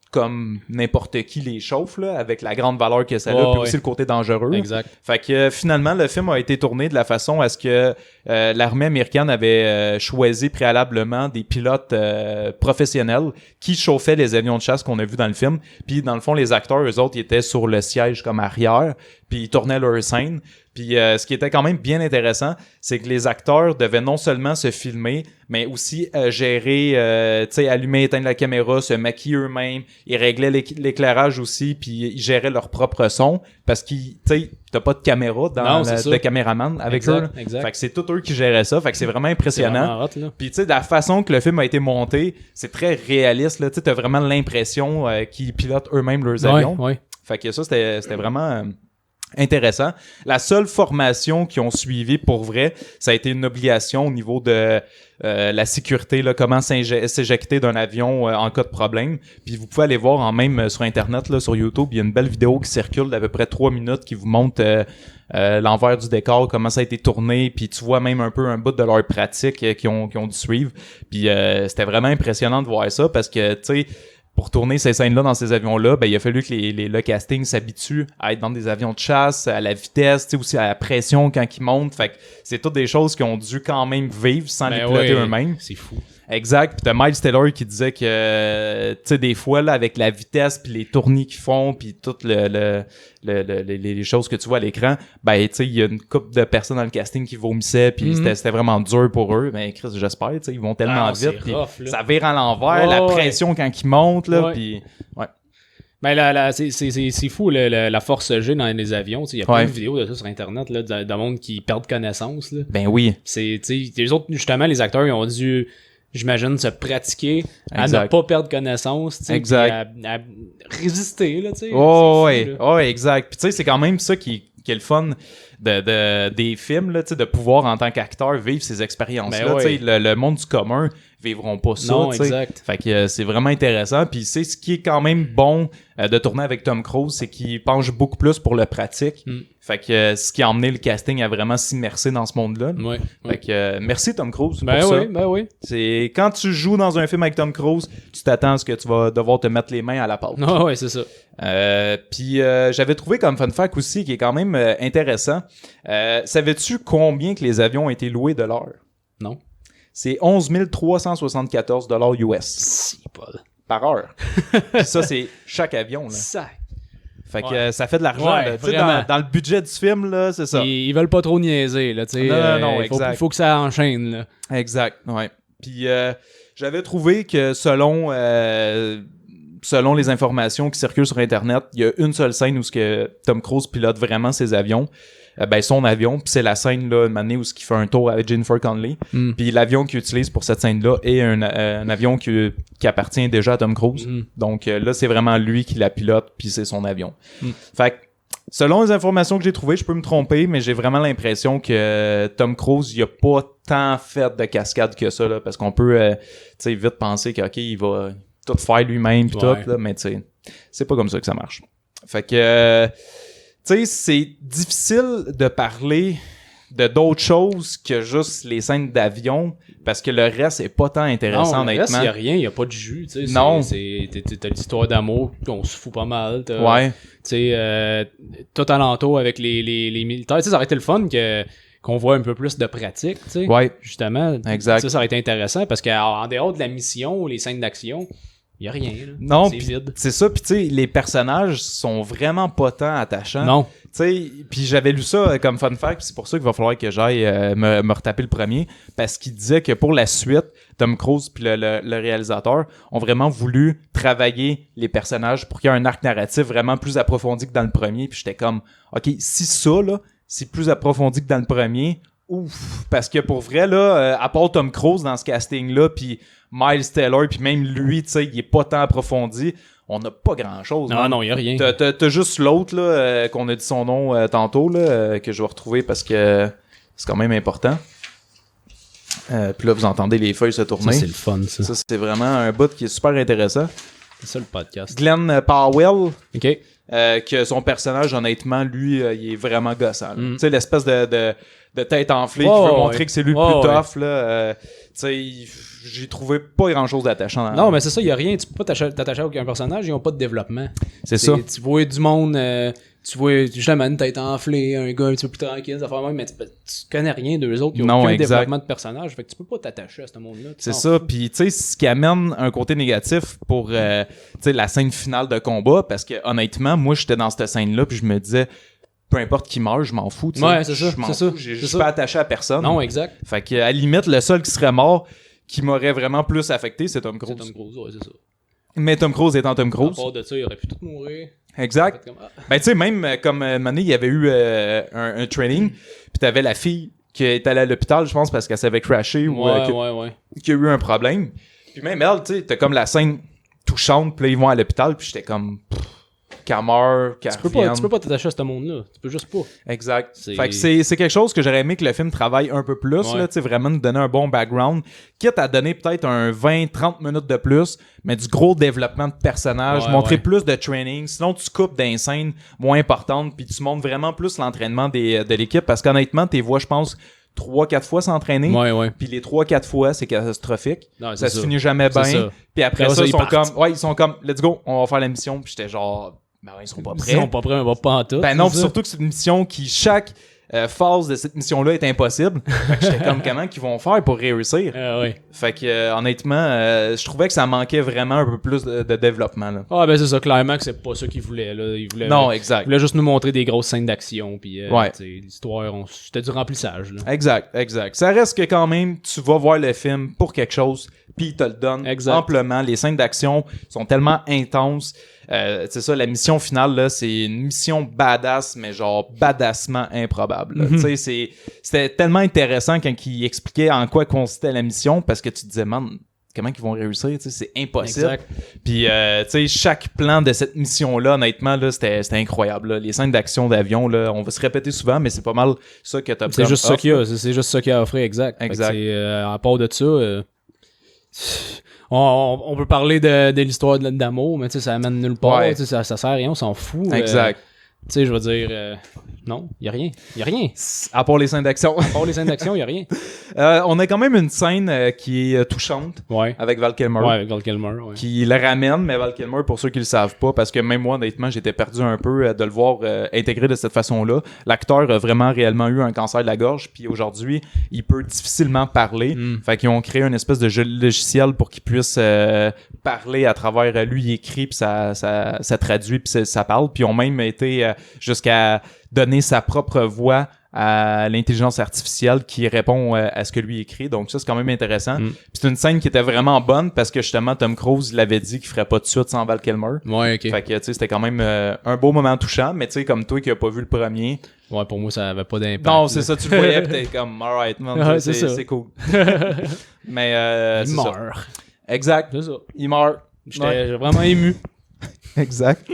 comme n'importe qui les chauffe là, avec la grande valeur que ça a, puis aussi le côté dangereux. Exact. Fait que finalement, le film a été tourné de la façon à ce que l'armée américaine avait choisi préalablement des pilotes professionnels qui chauffaient les avions de chasse qu'on a vus dans le film. Puis dans le fond, les acteurs, eux autres, ils étaient sur le siège comme arrière, puis ils tournaient leur scène. Puis ce qui était quand même bien intéressant, c'est que les acteurs devaient non seulement se filmer, mais aussi gérer, tu sais, allumer, éteindre la caméra, se maquiller eux-mêmes. Ils réglaient l'éclairage aussi, puis ils géraient leur propre son, parce que, tu sais, t'as pas de caméra de caméraman avec eux. Exact. Fait que c'est tous eux qui géraient ça, fait que c'est vraiment impressionnant. Puis tu sais, de la façon que le film a été monté, c'est très réaliste, là. Tu sais, t'as vraiment l'impression qu'ils pilotent eux-mêmes leurs avions. Ouais. Fait que ça, c'était vraiment... intéressant. La seule formation qu'ils ont suivi pour vrai, ça a été une obligation au niveau de la sécurité, là, comment s'éjecter d'un avion en cas de problème. Puis vous pouvez aller voir même sur Internet, là, sur YouTube, il y a une belle vidéo qui circule d'à peu près 3 minutes qui vous montre l'envers du décor, comment ça a été tourné, puis tu vois même un peu un bout de leur pratique qu'ils ont dû suivre. Puis c'était vraiment impressionnant de voir ça parce que, tu sais, pour tourner ces scènes-là dans ces avions-là, ben il a fallu que le casting s'habitue à être dans des avions de chasse, à la vitesse, tu sais, aussi à la pression quand ils montent. Fait que c'est toutes des choses qu'ils ont dû quand même vivre sans les piloter eux-mêmes. C'est fou. Exact. Puis t'as Miles Taylor qui disait que, tu sais, des fois, là, avec la vitesse puis les tournis qu'ils font puis toutes les choses que tu vois à l'écran, ben, tu sais, il y a une couple de personnes dans le casting qui vomissaient puis c'était vraiment dur pour eux. Mais Chris, j'espère, tu sais, ils vont tellement vite. Puis ça vire à l'envers, la pression quand ils montent, là, puis ouais. Ben c'est fou la force G dans les avions. Il y a plein de vidéos de ça sur Internet, là, de monde qui perdent connaissance. Là. Ben oui. Les autres, justement, les acteurs, ils ont dû, j'imagine, se pratiquer à ne pas perdre connaissance. Exact. À résister. Là, Exact. Puis tu sais, c'est quand même ça qui est le fun des films, là, de pouvoir en tant qu'acteur vivre ces expériences-là. Le monde du commun vivront pas ça. Non, exact. Fait que c'est vraiment intéressant. Puis c'est ce qui est quand même bon de tourner avec Tom Cruise, c'est qu'il penche beaucoup plus pour le pratique. Fait que ce qui a emmené le casting à vraiment s'immerser dans ce monde-là. Fait que merci Tom Cruise pour ça. Ben oui. C'est quand tu joues dans un film avec Tom Cruise, tu t'attends à ce que tu vas devoir te mettre les mains à la pâte. Ouais, c'est ça. Puis j'avais trouvé comme fun fact aussi qui est quand même intéressant. Savais-tu combien que les avions ont été loués de l'heure? Non. C'est 11 374 US. Si, Paul. Par heure. Puis ça, c'est chaque avion. Là. Ça. Fait que ça fait de l'argent. Là, dans le budget du film, là, c'est ça. Ils veulent pas trop niaiser. Là, non, exact. Il faut que ça enchaîne. Là. Exact, ouais. Puis j'avais trouvé que selon les informations qui circulent sur Internet, il y a une seule scène où Tom Cruise pilote vraiment ses avions. Son avion, puis c'est la scène là, une année où il fait un tour avec Jennifer Connelly. Puis l'avion qu'il utilise pour cette scène-là est un avion qui appartient déjà à Tom Cruise. Donc là, c'est vraiment lui qui la pilote, puis c'est son avion. Fait que, selon les informations que j'ai trouvées, je peux me tromper, mais j'ai vraiment l'impression que Tom Cruise, il a pas tant fait de cascade que ça, là, parce qu'on peut vite penser qu'il va tout faire lui-même, puis tout, là, mais c'est pas comme ça que ça marche. Fait que... tu sais, c'est difficile de parler de d'autres choses que juste les scènes d'avion parce que le reste est pas tant intéressant, honnêtement. Non, il y a rien, il y a pas de jus, tu sais. Non. T'as l'histoire d'amour, on se fout pas mal. Tu sais, tout alentour avec les militaires. Tu sais, ça aurait été le fun qu'on voit un peu plus de pratique, tu sais. Ouais. Justement. Exact. Ça aurait été intéressant parce qu'en dehors de la mission, les scènes d'action... Il y a rien, là. Non, c'est vide. C'est ça, puis tu sais, les personnages sont vraiment pas tant attachants. Non. Tu sais, puis j'avais lu ça comme fun fact, c'est pour ça qu'il va falloir que j'aille me retaper le premier, parce qu'il disait que pour la suite, Tom Cruise puis le réalisateur ont vraiment voulu travailler les personnages pour qu'il y ait un arc narratif vraiment plus approfondi que dans le premier, puis j'étais comme, ok, si ça, là, c'est plus approfondi que dans le premier, ouf, parce que pour vrai, là, à part Tom Cruise dans ce casting-là, puis Miles Teller, puis même lui, tu sais, il est pas tant approfondi. On n'a pas grand-chose. Non, il y a rien. T'as juste l'autre, là, qu'on a dit son nom tantôt, là, que je vais retrouver parce que c'est quand même important. Puis là, vous entendez les feuilles se tourner. Ça, c'est le fun, ça. Ça, c'est vraiment un bout qui est super intéressant. C'est ça, le podcast. Glenn Powell. OK. Que son personnage, honnêtement, lui, il est vraiment gossant. Tu sais, l'espèce de tête enflée qui veut montrer que c'est lui le plus tough, là. Tu sais, j'ai trouvé pas grand-chose d'attachant. Non, mais c'est ça, il y a rien. Tu peux pas t'attacher à aucun personnage, ils ont pas de développement. C'est ça. Tu vois du monde, tu vois justement une tête enflée, un gars un petit peu plus tranquille, ça fait même, mais tu connais rien d'eux autres, ils ont aucun développement de personnage, fait que tu peux pas t'attacher à ce monde-là. C'est ça, puis tu sais, ce qui amène un côté négatif pour la scène finale de combat, parce que honnêtement, moi j'étais dans cette scène-là, puis je me disais, peu importe qui meurt, je m'en fous. Ouais, c'est ça. Je m'en fous. Je suis pas attaché à personne. Non, exact. Fait que, à la limite, le seul qui serait mort, qui m'aurait vraiment plus affecté, c'est Tom Cruise. C'est Tom Cruise, ouais, c'est ça. Mais Tom Cruise étant Tom Cruise. À part de ça, il aurait pu tout mourir. Exact. Ben, tu sais, même comme une année, il y avait eu un training, puis t'avais la fille qui est allée à l'hôpital, je pense, parce qu'elle s'avait crashé ou qu'il y a eu un problème. Puis même elle, tu sais, t'as comme la scène touchante, puis là, ils vont à l'hôpital, puis j'étais comme... qu'elle meurt, qu'elle revienne. Tu peux pas t'attacher à ce monde-là. Tu peux juste pas. Exact. Fait que c'est quelque chose que j'aurais aimé que le film travaille un peu plus, là, tu sais, vraiment nous donner un bon background, quitte à donner peut-être un 20-30 minutes de plus, mais du gros développement de personnages, montrer plus de training, sinon tu coupes dans scènes moins importantes, puis tu montres vraiment plus l'entraînement de l'équipe, parce qu'honnêtement, t'es vois, je pense, 3-4 fois s'entraîner, puis les 3-4 fois, c'est catastrophique. Non, ça se finit jamais bien, puis après ça, ils sont comme, let's go, on va faire la mission, puis j'étais genre... Ben ouais, ils sont pas prêts. Ils sont pas prêts, on va pas en tout. Ben non, surtout que c'est une mission qui, chaque phase de cette mission-là est impossible. Fait que j'étais comme, comment qu'ils vont faire pour réussir? Ouais. Fait que, honnêtement, je trouvais que ça manquait vraiment un peu plus de développement, là. Ah, ben c'est ça, clairement que c'est pas ça qu'ils voulaient, là. Non, exact. Ils voulaient juste nous montrer des grosses scènes d'action, puis ouais. l'histoire, c'était du remplissage, là. Exact. Ça reste que quand même, tu vas voir le film pour quelque chose, puis il te le donne amplement. Les scènes d'action sont tellement intenses. C'est ça, la mission finale, là, c'est une mission badass, mais genre badassement improbable. Tu sais, c'était tellement intéressant quand il expliquait en quoi consistait la mission, parce que tu te disais, man, comment ils vont réussir, tu sais, c'est impossible. Exact. Puis, tu sais, chaque plan de cette mission-là, honnêtement, là, c'était incroyable. Là. Les scènes d'action d'avion, là, on va se répéter souvent, mais c'est pas mal ça que t'as. C'est juste ça qu'il y a, c'est juste ça qu'il y a à offrir, exact. À part de ça... On peut parler de l'histoire d'amour, mais tu sais, ça amène nulle part, ouais. Ça sert à rien, on s'en fout. Exact. Tu sais, je veux dire, non, y a rien. À part les scènes d'action. Y a rien. On a quand même une scène qui est touchante avec Val Kilmer. Ouais, avec Val Kilmer, ouais. Qui le ramène, mais Val Kilmer, pour ceux qui le savent pas, parce que même moi, honnêtement, j'étais perdu un peu de le voir intégré de cette façon-là. L'acteur a vraiment réellement eu un cancer de la gorge, puis aujourd'hui, il peut difficilement parler. Fait qu'ils ont créé une espèce de logiciel pour qu'il puisse parler à travers lui, il écrit, puis ça traduit, puis ça parle. Puis ils ont même été jusqu'à donner sa propre voix à l'intelligence artificielle qui répond à ce que lui écrit. Donc ça, c'est quand même intéressant. Puis c'est une scène qui était vraiment bonne parce que justement, Tom Cruise l'avait dit qu'il ferait pas de suite sans Val Kilmer. Ouais, ok. Fait que, tu sais, c'était quand même un beau moment touchant, mais tu sais, comme toi qui a pas vu le premier... Ouais, pour moi, ça avait pas d'impact. Non, c'est ça, tu le voyais pis t'es comme, alright, man, ouais, c'est cool. Mais, il meurt. Exact. C'est ça. Il meurt. J'étais vraiment ému. Exact.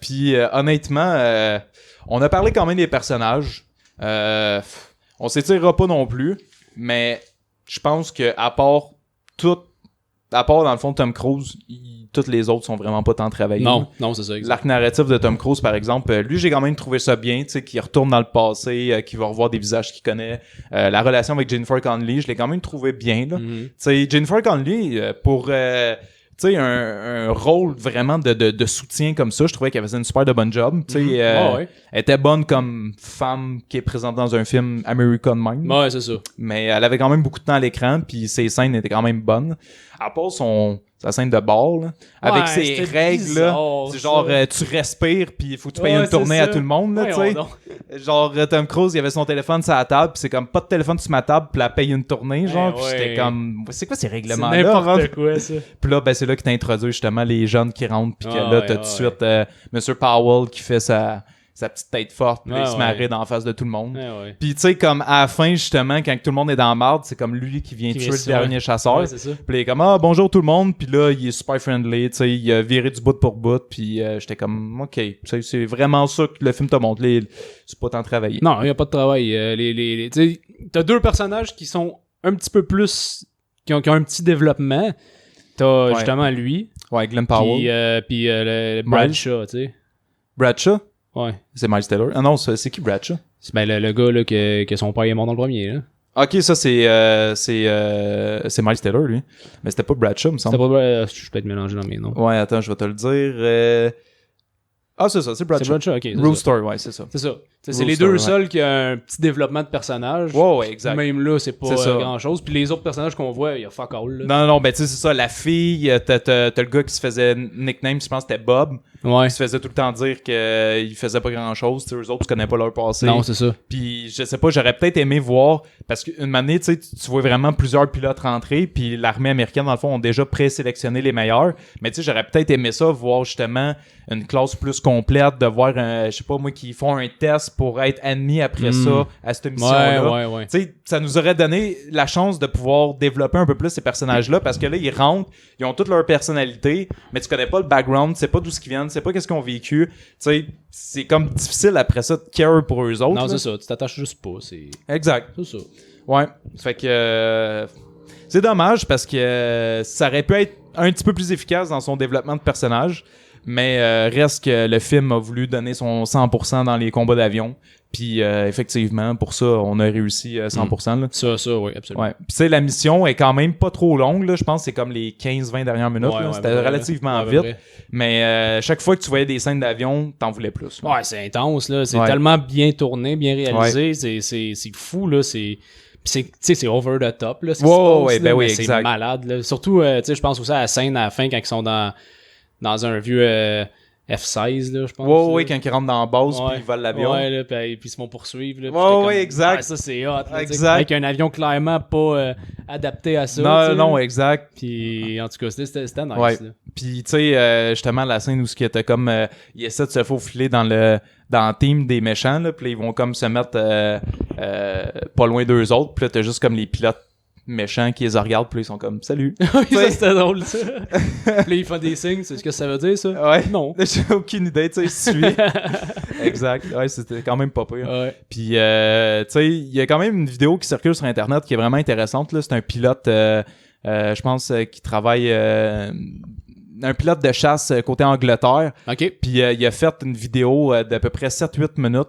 Puis honnêtement, on a parlé quand même des personnages. On s'étirera pas non plus, mais je pense que à part dans le fond Tom Cruise, toutes les autres sont vraiment pas tant travaillés. Non, c'est ça. Exact. L'arc narratif de Tom Cruise, par exemple, lui, j'ai quand même trouvé ça bien, tu sais, qu'il retourne dans le passé, qu'il va revoir des visages qu'il connaît. La relation avec Jennifer Connelly, je l'ai quand même trouvé bien, là. Tu sais, Jennifer Connelly, pour... tu sais, un rôle vraiment de soutien comme ça, je trouvais qu'elle faisait une super de bonne job. Tu sais, elle était bonne comme femme qui est présente dans un film American Mind. Ouais, c'est ça. Mais elle avait quand même beaucoup de temps à l'écran, puis ses scènes étaient quand même bonnes. À part sa scène de bar, là, avec ses règles, là, c'est genre tu respires, puis il faut que tu payes une tournée à tout le monde, là, tu sais. Genre Tom Cruise, il avait son téléphone sur la table, puis c'est comme pas de téléphone sur ma table, puis elle paye une tournée, genre, puis j'étais comme, c'est quoi ces règlements-là? C'est n'importe quoi, ça. Puis là, ben c'est là que t'introduis justement les jeunes qui rentrent, puis que là, t'as tout de suite Mr. Powell qui fait sa petite tête forte, puis il se marre dans la face de tout le monde. Puis tu sais, comme à la fin, justement, quand tout le monde est dans la marde, c'est comme lui qui vient tuer le dernier chasseur. Puis il est comme, bonjour tout le monde, puis là, il est super friendly, tu sais, il a viré du bout pour bout, puis j'étais comme, ok, c'est vraiment ça que le film te montre, c'est pas tant travaillé. Non, il y a pas de travail. Tu sais, t'as deux personnages qui sont un petit peu plus, qui ont un petit développement. T'as justement lui. Ouais, Glenn Powell. Puis Bradshaw, tu sais. Bradshaw? Ouais. C'est Miles Taylor. Ah non, c'est qui Bradshaw? C'est le gars là, que son père est mort dans le premier. Là. Ok, ça c'est Miles Taylor, lui. Mais c'était pas Bradshaw, me semble. C'était pas je peux être mélangé dans mes noms. Ouais, attends, je vais te le dire. Ah, c'est ça, c'est Bradshaw. C'est Bradshaw, ok. Rooster, ouais, c'est ça. C'est ça. C'est les deux seuls qui ont un petit développement de personnage. Ouais, exact. Même là, c'est pas grand-chose. Puis les autres personnages qu'on voit, il y a fuck all. Là. Non, ben tu sais, c'est ça. La fille, t'as le gars qui se faisait nickname, je pense que c'était Bob. Ouais. Qui se faisait tout le temps dire qu'il faisait pas grand-chose. Tu sais, eux autres, tu connais pas leur passé. Non, c'est ça. Puis je sais pas, j'aurais peut-être aimé voir, parce qu'une année, tu sais, tu vois vraiment plusieurs pilotes rentrer, puis l'armée américaine, dans le fond, ont déjà présélectionné les meilleurs. Mais tu sais, j'aurais peut-être aimé ça, voir justement une classe plus complète, de voir, je sais pas moi, qui font un test pour être admis après ça à cette mission-là. Ouais. Tu sais, ça nous aurait donné la chance de pouvoir développer un peu plus ces personnages-là, parce que là, ils rentrent, ils ont toute leur personnalité, mais tu connais pas le background, tu sais pas d'où ils viennent, tu sais pas qu'est-ce qu'ils ont vécu. Tu sais, c'est comme difficile après ça de care pour eux autres. Non, là. C'est ça, tu t'attaches juste pas. Exact. C'est ça. Ouais. Fait que c'est dommage parce que ça aurait pu être un petit peu plus efficace dans son développement de personnage. Mais reste que le film a voulu donner son 100% dans les combats d'avion. Puis effectivement, pour ça, on a réussi 100%. Là. Ça, oui, absolument. Ouais. Puis tu sais, la mission est quand même pas trop longue. Là. Je pense que c'est comme les 15-20 dernières minutes. Ouais, là. ouais, C'était vrai, relativement ouais, vite. vrai. Mais chaque fois que tu voyais des scènes d'avion, t'en voulais plus. Là. Ouais, c'est intense, là. C'est Ouais. tellement bien tourné, bien réalisé. C'est fou, là. C'est over the top, là. Ce qui se passe, ouais, là, ben oui, mais c'est exact. malade, là. Surtout, tu sais, je pense aussi à la scène à la fin quand ils sont dans un vieux F-16, là, je pense. Ouais, quand ils rentrent dans la base, Ouais. puis ils volent l'avion. Ouais, là, puis ils se font poursuivre, là. Puis Ouais, j'étais ouais, comme, exact. Ouais, ça, c'est hot, là, tu sais. Exact. Avec un avion clairement pas adapté à ça. tu Non, sais, non, là. exact. Puis, en tout cas, c'était nice, Ouais. là. Puis, tu sais, justement, la scène où ce qui était comme... il essaie de se faufiler dans le team des méchants, là, puis là, ils vont comme se mettre pas loin d'eux autres, puis là, t'as juste comme les pilotes méchants qui les regardent, puis là, ils sont comme « Salut! » Oui, ça, c'était drôle, ça. Puis là, ils font des signes, c'est ce que ça veut dire, ça? Ouais. Non. J'ai aucune idée, tu sais, je suis. Exact. Ouais, c'était quand même pas pire. Ouais. Puis, tu sais, il y a quand même une vidéo qui circule sur Internet qui est vraiment intéressante. Là. C'est un pilote, je pense, qui travaille... un pilote de chasse côté Angleterre. OK. Puis il a fait une vidéo d'à peu près 7-8 minutes.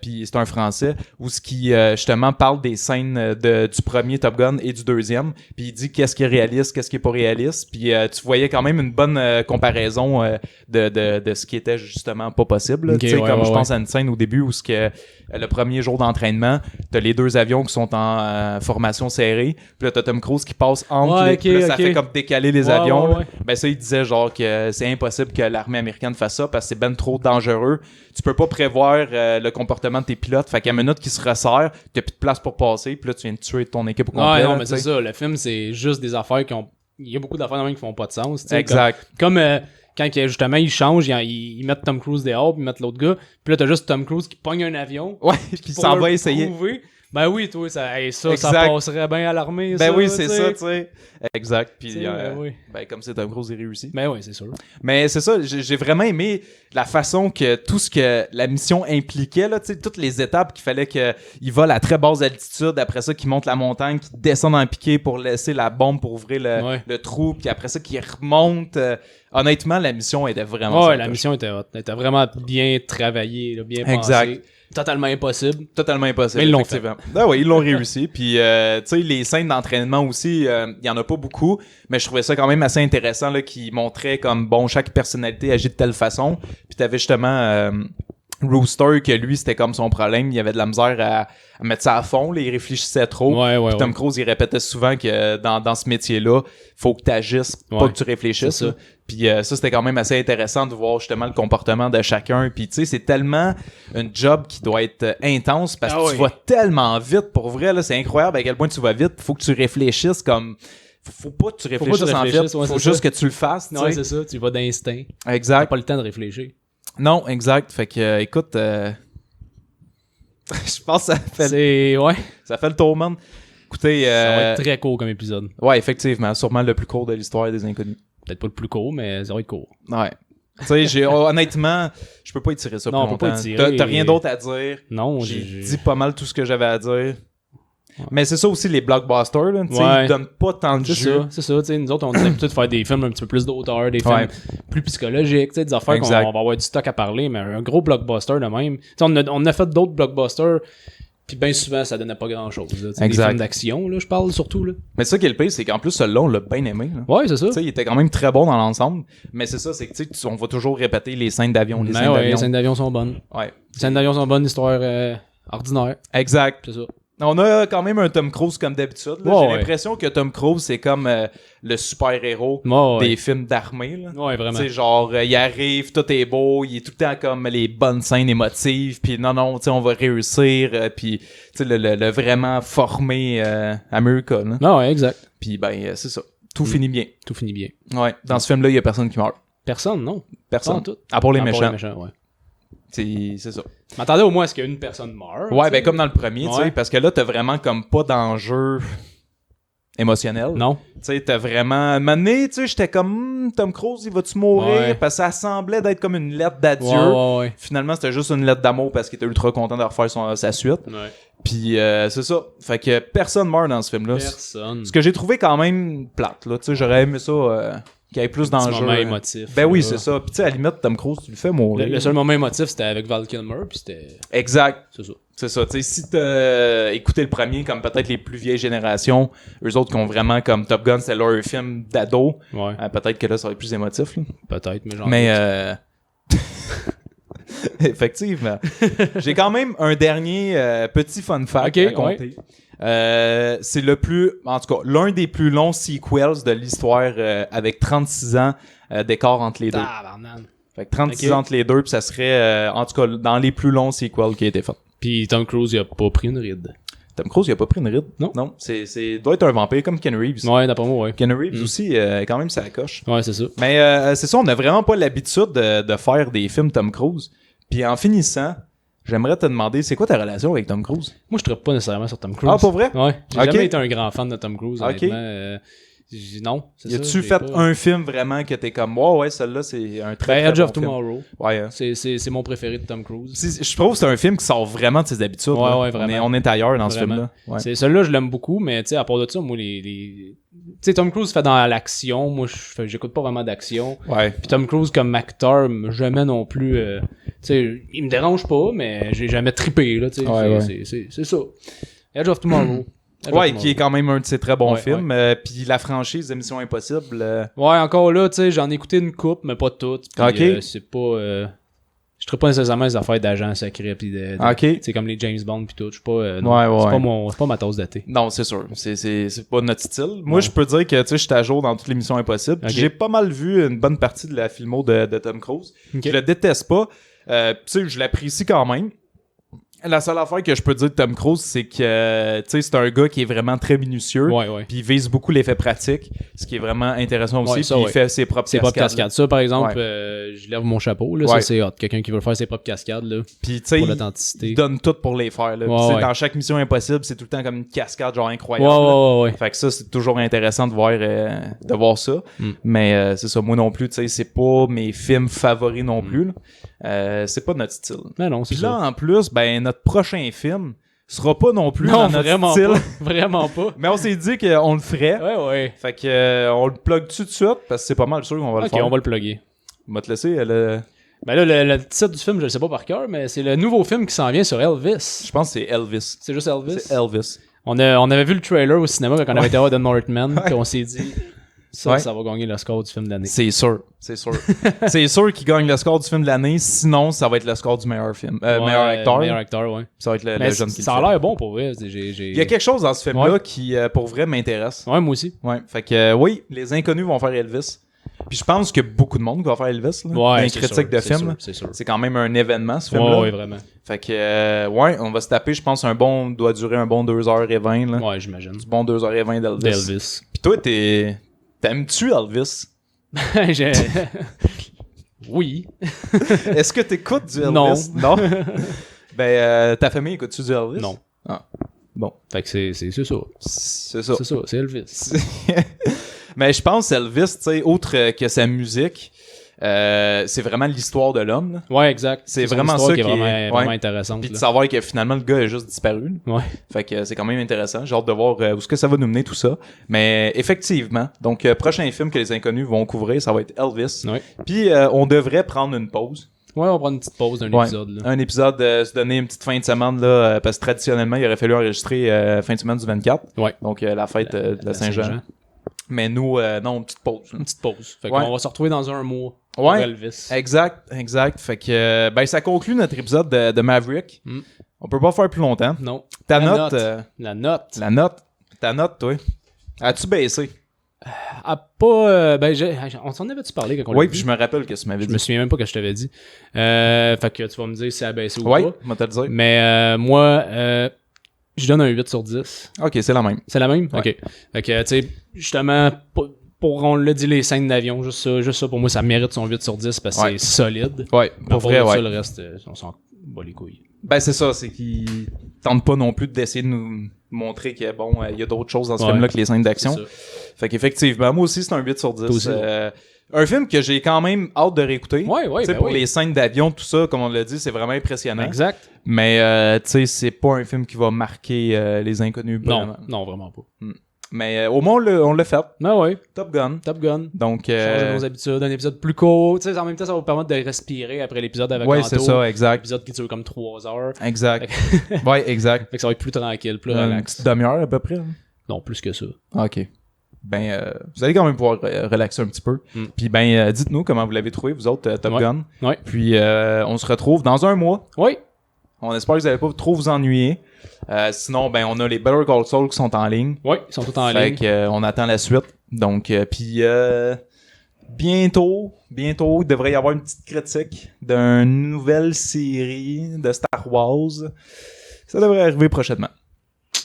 Puis c'est un Français où ce qui justement parle des scènes du premier Top Gun et du deuxième. Puis il dit qu'est-ce qui est réaliste, qu'est-ce qui est pas réaliste. Puis tu voyais quand même une bonne comparaison de ce qui était justement pas possible. Ok, Tu sais, ouais, comme ouais, je pense à une scène au début où ce que le premier jour d'entraînement, t'as les deux avions qui sont en formation serrée. Puis là t'as Tom Cruise qui passe entre Ouais, les... ok, puis là, ça ok. fait comme décaler les Ouais, avions. ouais, là. ouais. Ben ça, il disait genre que c'est impossible que l'armée américaine fasse ça parce que c'est ben trop dangereux. Tu peux pas prévoir le comportement de tes pilotes. Fait qu'à la minute qu'ils se resserrent, t'as plus de place pour passer. Puis là, tu viens de tuer ton équipe au complet. Ouais, non, là, mais tu sais. c'est ça. Le film, c'est juste des affaires qui ont... Il y a beaucoup d'affaires dans le même qui font pas de sens. tu sais, Exact. Comme quand justement, ils changent, ils mettent Tom Cruise dehors, puis ils mettent l'autre gars. Puis là, t'as juste Tom Cruise qui pogne un avion. Ouais, puis il pour s'en leur va essayer. prouver. Ben oui, toi, ça Exact. passerait bien à l'armée. Ben oui, tu c'est sais. ça, tu sais. Exact. Puis, Tu sais, ben oui. ben comme c'est Tom Cruise, il réussit. Ben oui, c'est sûr. Mais c'est ça, j'ai vraiment aimé la façon que tout ce que la mission impliquait, là, tu sais, toutes les étapes qu'il fallait qu'il vole à très basse altitude, après ça qu'il monte la montagne, qu'il descend dans le piqué pour laisser la bombe pour ouvrir le trou, puis après ça qu'il remonte. Honnêtement, la mission était vraiment Ouais, sympathique. la mission était hot. Elle était vraiment bien travaillée, là, bien Exact. pensée. Totalement impossible. Totalement impossible. Mais ils l'ont effectivement. Ah ouais, ils l'ont réussi. Puis, tu sais, les scènes d'entraînement aussi, il y en a pas beaucoup, mais je trouvais ça quand même assez intéressant là, qui montrait comme, bon, chaque personnalité agit de telle façon. Puis t'avais justement Rooster, que lui, c'était comme son problème. Il avait de la misère à mettre ça à fond. Là, il réfléchissait trop. Ouais, ouais, Puis Tom ouais. Cruise, il répétait souvent que dans ce métier-là, faut que tu agisses, pas Ouais, que tu réfléchisses. c'est ça. Puis ça, c'était quand même assez intéressant de voir justement le comportement de chacun. Puis tu sais, c'est tellement un job qui doit être intense parce que Ah tu oui. vas tellement vite. Pour vrai, là, c'est incroyable à quel point tu vas vite. Faut que tu réfléchisses comme... Faut pas que tu pas que tu réfléchisses en fait. réfléchisses, ouais, Faut c'est juste ça. que tu le fasses. tu Ouais, sais. c'est ça. Tu vas d'instinct. T'as Exact. pas le temps de réfléchir. Non, exact. Fait que, écoute... je pense que Ouais. ça fait le tour, man. Écoutez... Ça va être très court comme épisode. Ouais, effectivement. Sûrement le plus court de l'histoire des Inconnus. Peut-être pas le plus court, mais ça va être court. Ouais. Tu sais, honnêtement, je peux pas étirer ça Non, plus on peut pas longtemps. étirer. T'as rien d'autre à dire. Non, J'ai dit pas mal tout ce que j'avais à dire. Mais c'est ça aussi les blockbusters, là. Tu sais, Ouais. ils donnent pas tant de C'est jus. ça, c'est ça. Tu sais, nous autres, on a l'habitude de faire des films un petit peu plus d'auteur, des films Ouais. plus psychologiques, tu sais, des affaires qu'on Exact. on va avoir du stock à parler, mais un gros blockbuster de même. Tu sais, on a fait d'autres blockbusters, puis bien souvent, ça donnait pas grand-chose. Là. Tu sais, des Exact. films d'action, là, je parle surtout. Là. Mais ça qui est le pire, c'est qu'en plus, celui-là, on l'a bien aimé. Là. Ouais, c'est ça. Tu sais, il était quand même très bon dans l'ensemble. Mais c'est ça, c'est que tu sais, on va toujours répéter les scènes d'avion, les Mais scènes ouais, d'avion. les scènes d'avion sont bonnes. Ouais. Les scènes d'avion sont bonnes, histoire ordinaire, Exact. c'est ça. On a quand même un Tom Cruise comme d'habitude. là. Ouais, J'ai ouais. l'impression que Tom Cruise, c'est comme le super-héros Ouais, des films d'armée. Là. ouais, vraiment. Tu sais, genre, il arrive, tout est beau, il est tout le temps comme les bonnes scènes émotives, puis non, tu sais, on va réussir, puis tu sais, le vraiment formé America, là. Non, ouais, exact. Puis ben, c'est ça. Tout finit bien. Tout finit bien. Ouais. Dans ce film-là, il y a personne qui meurt. Personne, non. Personne. Pas en tout. À part les À part méchants. ouais. C'est ça. M'attendais au moins à ce qu'une personne meure. Ouais, tu sais. ben comme dans le premier, tu sais, Ouais. parce que là, t'as vraiment comme pas d'enjeu émotionnel. Non. Tu sais, t'as vraiment... À un moment donné, tu sais, j'étais comme, Tom Cruise, il va-tu mourir? Ouais. Parce que ça semblait d'être comme une lettre d'adieu. Ouais. Finalement, c'était juste une lettre d'amour parce qu'il était ultra content de refaire sa suite. Ouais. Puis c'est ça. Fait que personne meurt dans ce film-là. Personne. Ce que j'ai trouvé quand même plate, là. Tu sais, j'aurais aimé ça qu'il y ait plus d'enjeux. Un moment émotif. Ben oui, c'est ça. Puis tu sais, à la limite, Tom Cruise, tu le fais mourir. Le seul moment émotif, c'était avec Val Kilmer, puis c'était... Exact. C'est ça. C'est ça. Tu sais, si t'as écouté le premier, comme peut-être les plus vieilles générations, eux autres qui ont vraiment, comme Top Gun, c'est leur film d'ado, Ouais. peut-être que là, ça va être plus émotif. Là. Peut-être, mais genre... Mais effectivement. J'ai quand même un dernier petit fun fact à compter. C'est en tout cas, l'un des plus longs sequels de l'histoire avec 36 ans d'écart entre les deux. Fait que 36 ans entre les deux, puis ça serait, en tout cas, dans les plus longs sequels qui a été fait. Puis Tom Cruise, il a pas pris une ride. Tom Cruise, il a pas pris une ride. Non. Non, doit être un vampire comme Ken Reeves. Ouais, d'après moi, ouais. Ken Reeves aussi, quand même, ça coche. Ouais, c'est ça. Mais c'est ça, on a vraiment pas l'habitude de faire des films Tom Cruise. Puis en finissant, j'aimerais te demander, c'est quoi ta relation avec Tom Cruise? Moi, je traite pas nécessairement sur Tom Cruise. Ah, pour vrai? Ouais. J'ai Ok. jamais été un grand fan de Tom Cruise, honnêtement. Non, c'est ça. As-tu fait un film vraiment que t'es comme, ouais, celui-là, c'est un très, Edge très of bon film. Tomorrow. Ouais, hein. C'est mon préféré de Tom Cruise. Je trouve que c'est un film qui sort vraiment de ses habitudes. Ouais, là. ouais, vraiment. On est ailleurs dans ce Vraiment. film-là. Ouais. Celui-là, je l'aime beaucoup, mais tu sais, à part de ça, moi, tu sais, Tom Cruise fait dans l'action. Moi, j'écoute pas vraiment d'action. Ouais. Puis Tom Cruise, comme acteur, jamais non plus... tu sais, il me dérange pas, mais j'ai jamais trippé, là, tu sais. Ouais, C'est ça. Edge of Tomorrow. Ouais, qui est quand même un de ses très bons Ouais, films. Puis la franchise de Mission Impossible. Ouais, encore là, tu sais, j'en ai écouté une coupe, mais pas toutes. Puis, Ok. c'est pas... je trouve pas nécessairement les affaires d'agents secrets pis Ok. c'est comme les James Bond pis tout, je suis pas non, Ouais. c'est pas ma tasse de thé. Non, c'est sûr. C'est pas notre style. Moi, je peux dire que tu sais, je suis à jour dans toutes les missions impossibles. Ok. J'ai pas mal vu une bonne partie de la filmo de Tom Cruise. Ok. Je le déteste pas. Tu sais, je l'apprécie quand même. La seule affaire que je peux dire de Tom Cruise, c'est que tu sais, c'est un gars qui est vraiment très minutieux. Ouais. Puis il vise beaucoup l'effet pratique, ce qui est vraiment intéressant aussi. Ouais, ça, puis ouais. il fait ses propres C'est propres cascades. Ça, par exemple, Ouais. je lève mon chapeau, là. Ouais. Ça, c'est hot. Quelqu'un qui veut faire ses propres cascades, là. Puis tu sais, Pour il l'authenticité. donne tout pour les faire. Là. Puis, Ouais, tu sais, ouais. dans chaque mission impossible, c'est tout le temps comme une cascade genre incroyable. là. Ouais. Fait que ça, c'est toujours intéressant de voir ça. Mm. Mais c'est ça, moi non plus, tu sais, c'est pas mes films favoris non plus. Là. C'est pas notre style. Mais non, c'est Puis là, ça. en plus, ben notre prochain film sera pas non plus Non, dans notre vraiment style. pas. Vraiment pas. Mais on s'est dit qu'on le ferait. Ouais. Fait que on le plug tout de suite parce que c'est pas mal sûr qu'on va le Ok, faire. on va le plugger. On va te laisser. Ben là, le titre du film, je le sais pas par cœur, mais c'est le nouveau film qui s'en vient sur Elvis. Je pense que c'est Elvis. C'est juste Elvis? C'est Elvis. On avait vu le trailer au cinéma quand on avait été voir The Northman, puis on s'est dit, ça va gagner le score du film de l'année. C'est sûr. C'est sûr qu'il gagne le score du film de l'année. Sinon, ça va être le score du meilleur film. Meilleur acteur. Meilleur acteur, ouais. Ça va être le Mais jeune qui le ça a fait. l'air bon pour vrai. Il y a quelque chose dans ce film-là Ouais. qui, pour vrai, m'intéresse. Ouais, moi aussi. Ouais. Fait que, oui, les inconnus vont faire Elvis. Puis je pense que beaucoup de monde va faire Elvis. Là, dans les c'est critiques sûr, de c'est film. sûr, c'est sûr. C'est quand même un événement, ce film-là. Ouais, vraiment. Fait que, ouais, on va se taper, je pense, doit durer un bon 2h20. Là. Ouais, j'imagine. Du bon 2h20 d'Elvis. D'Elvis. Puis toi, t'aimes-tu Elvis? J'ai- Oui. Est-ce que t'écoutes du Elvis? Non. Ben, ta famille écoute-tu du Elvis? Non. Ah. Bon. Fait que c'est ça. C'est ça. C'est ça, c'est Elvis. Mais je pense Elvis, tu sais, autre que sa musique, c'est vraiment l'histoire de l'homme. Là. Ouais, exact. C'est son vraiment histoire ça qui est qui est- vraiment ouais. intéressante. Puis de là. savoir que finalement le gars a juste disparu. Là. Ouais. Fait que c'est quand même intéressant. J'ai hâte de voir où est-ce que ça va nous mener tout ça. Mais effectivement, donc prochain film que les inconnus vont couvrir, ça va être Elvis. Ouais. Puis on devrait prendre une pause. Ouais, on va prendre une petite pause d'un Ouais. épisode. Là. Un épisode, se donner une petite fin de semaine là, parce que traditionnellement il aurait fallu enregistrer fin de semaine du 24. Ouais. Donc la fête de la Saint-Jean. Mais nous, non, une petite pause. Une petite pause. Fait Ouais. qu'on va se retrouver dans un mois. Pour Ouais. Elvis. Exact. Fait que ben ça conclut notre épisode de Maverick. Mm. On peut pas faire plus longtemps. Non. Ta La note, La note. la note. Ta note, toi. As-tu baissé? Ah, pas. On s'en avait-tu parlé quand on l'a Oui, vu? puis je me rappelle que tu m'avais Je dit. me souviens même pas que je t'avais dit. Fait que tu vas me dire si elle a baissé ou Oui, pas. on va te le dire. Mais moi, je donne un 8 sur 10. Ok, c'est la même. C'est la même? Ouais. Ok. Fait que, tu sais, justement, pour on l'a dit, les scènes d'avion, juste ça, pour moi, ça mérite son 8 sur 10 parce que Ouais. c'est solide. Ouais, Mais pour vrai, ça, ouais. le reste, on s'en bat les couilles. Ben c'est ça, c'est qu'ils tentent pas non plus d'essayer de nous montrer qu'il y a, bon, il y a d'autres choses dans ce Ouais. film-là que les scènes d'action. C'est ça. Fait qu'effectivement, moi aussi, c'est un 8 sur 10. Toi aussi, Un film que j'ai quand même hâte de réécouter. Ouais, Tu sais, ben pour oui. les scènes d'avion, tout ça, comme on l'a dit, c'est vraiment impressionnant. Exact. Mais, tu sais, c'est pas un film qui va marquer les inconnus. Non, vraiment. non, vraiment pas. Mais au moins, on l'a fait. Ben ouais. Top Gun. Top Gun. Donc, changer nos habitudes, un épisode plus court. Tu sais, en même temps, ça va vous permettre de respirer après l'épisode avec ouais, Anto. c'est ça, exact. L'épisode qui dure comme 3 heures. Exact. ouais, exact. Fait que ça va être plus tranquille, plus Une relax. petite demi-heure à peu près. Hein? Non, plus que ça. OK. Vous allez quand même pouvoir relaxer un petit peu. Puis dites-nous comment vous l'avez trouvé, vous autres, Top Gun. Ouais. Puis on se retrouve dans un mois. Oui. On espère que vous n'allez pas trop vous ennuyer. Sinon, on a les Better Call Saul qui sont en ligne. Oui, ils sont tous en fait ligne. que on attend la suite. Donc, puis bientôt, il devrait y avoir une petite critique d'une nouvelle série de Star Wars. Ça devrait arriver prochainement.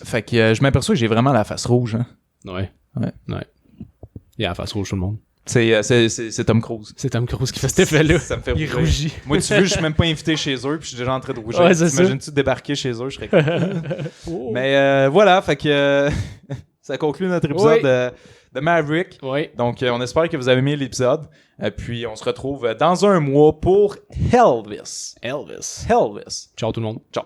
Fait que je m'aperçois que j'ai vraiment la face rouge. Hein. Ouais. Il a la face rouge tout le monde. C'est Tom Cruise. C'est Tom Cruise qui fait cet effet-là. Ça me fait Il rougir. rougit. Moi, tu veux, je suis même pas invité chez eux, puis je suis déjà en train de rougir. Ouais, c'est T'imagines-tu débarquer chez eux, je serais cool. Mais voilà, fait que ça conclut notre épisode de Maverick. Oui. Donc, on espère que vous avez aimé l'épisode. Puis, on se retrouve dans un mois pour Elvis. Elvis. Elvis. Ciao tout le monde. Ciao.